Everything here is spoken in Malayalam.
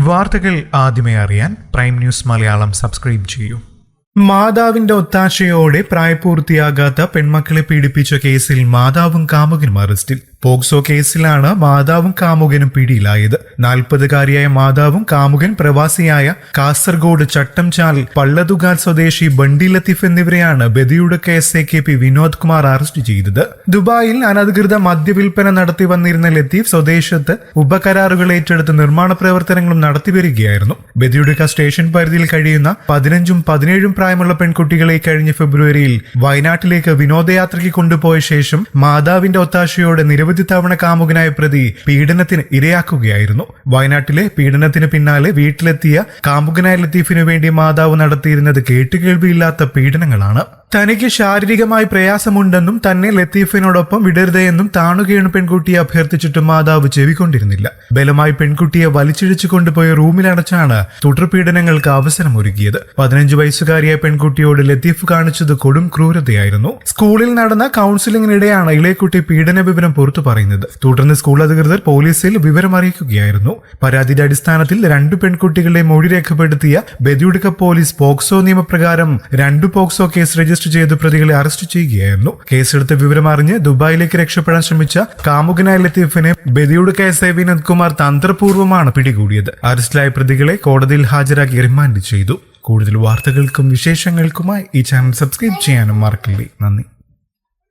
വാർത്തകൾ ആദ്യമേ അറിയാൻ പ്രൈം ന്യൂസ് മലയാളം സബ്സ്ക്രൈബ് ചെയ്യൂ. മാതാവിന്റെ ഒത്താശയോടെ പ്രായപൂർത്തിയാകാത്ത പെൺമക്കളെ പീഡിപ്പിച്ച കേസിൽ മാതാവും കാമുകനും അറസ്റ്റിൽ. പോക്സോ കേസിലാണ് മാതാവും കാമുകനും പിടിയിലായത്. 40-കാരിയായ മാതാവും കാമുകൻ പ്രവാസിയായ കാസർഗോഡ് ചട്ടംചാൽ പള്ളതുകാൽ സ്വദേശി ബണ്ടി ലത്തീഫ് എന്നിവരെയാണ് ബദിയുടുക്ക SAKP വിനോദ് കുമാർ അറസ്റ്റ് ചെയ്തത്. ദുബായിൽ അനധികൃത മദ്യവിൽപ്പന നടത്തി വന്നിരുന്ന ലത്തീഫ് സ്വദേശത്ത് ഉപകരാറുകൾ ഏറ്റെടുത്ത് നിർമ്മാണ പ്രവർത്തനങ്ങളും നടത്തിവരികയായിരുന്നു. ബദിയുടുക്ക സ്റ്റേഷൻ പരിധിയിൽ കഴിയുന്ന 15ഉം 17ഉം പ്രായമുള്ള പെൺകുട്ടികളെ കഴിഞ്ഞ ഫെബ്രുവരിയിൽ വയനാട്ടിലേക്ക് വിനോദയാത്രയ്ക്ക് കൊണ്ടുപോയ ശേഷം മാതാവിന്റെ ഒത്താശയോടെ നിരവധി തവണ കാമുകനായ പ്രതി പീഡനത്തിന് ഇരയാക്കുകയായിരുന്നു. വയനാട്ടിലെ പീഡനത്തിന് പിന്നാലെ വീട്ടിലെത്തിയ കാമുകനായ ലത്തീഫിനു വേണ്ടി മാതാവ് നടത്തിയിരുന്നത് കേട്ടുകേൾവിയില്ലാത്ത പീഡനങ്ങളാണ്. തനിക്ക് ശാരീരികമായി പ്രയാസമുണ്ടെന്നും തന്നെ ലത്തീഫിനോടൊപ്പം വിടരുതെന്നും താണുകീണു പെൺകുട്ടിയെ അഭ്യർത്ഥിച്ചിട്ടും മാതാവ് ചെവിക്കൊണ്ടിരുന്നില്ല. ബലമായി പെൺകുട്ടിയെ വലിച്ചിഴിച്ചു കൊണ്ടുപോയ റൂമിലടച്ചാണ് തുടർപീഡനങ്ങൾക്ക് അവസരമൊരുക്കിയത്. 15 വയസ്സുകാരിയായ പെൺകുട്ടിയോട് ലത്തീഫ് കാണിച്ചത് കൊടും ക്രൂരതയായിരുന്നു. സ്കൂളിൽ നടന്ന കൗൺസിലിംഗിനിടെയാണ് ഇളയക്കുട്ടി പീഡന വിവരം പുറത്തു പറയുന്നത്. തുടർന്ന് സ്കൂൾ അധികൃതർ പോലീസിൽ വിവരം അറിയിക്കുകയായിരുന്നു. പരാതിയുടെ അടിസ്ഥാനത്തിൽ 2 പെൺകുട്ടികളെ മൊഴി രേഖപ്പെടുത്തിയ ബദിയുടുക്ക പോലീസ് പോക്സോ നിയമപ്രകാരം 2 പോക്സോ കേസ് രജിസ്റ്റർ ചെയ്ത് പ്രതികളെ അറസ്റ്റ് ചെയ്യുകയായിരുന്നു. കേസെടുത്ത വിവരം അറിഞ്ഞ് ദുബായിലേക്ക് രക്ഷപ്പെടാൻ ശ്രമിച്ച കാമുകനായ ലത്തീഫിനെ ബദിയുടുക്ക SI വിനോദ് കുമാർ തന്ത്രപൂർവ്വമാണ് പിടികൂടിയത്. അറസ്റ്റിലായ പ്രതികളെ കോടതിയിൽ ഹാജരാക്കി റിമാൻഡ് ചെയ്തു. കൂടുതൽ വാർത്തകൾക്കും വിശേഷങ്ങൾക്കുമായി ഈ ചാനൽ സബ്സ്ക്രൈബ് ചെയ്യാനും മറക്കല്ലേ. നന്ദി.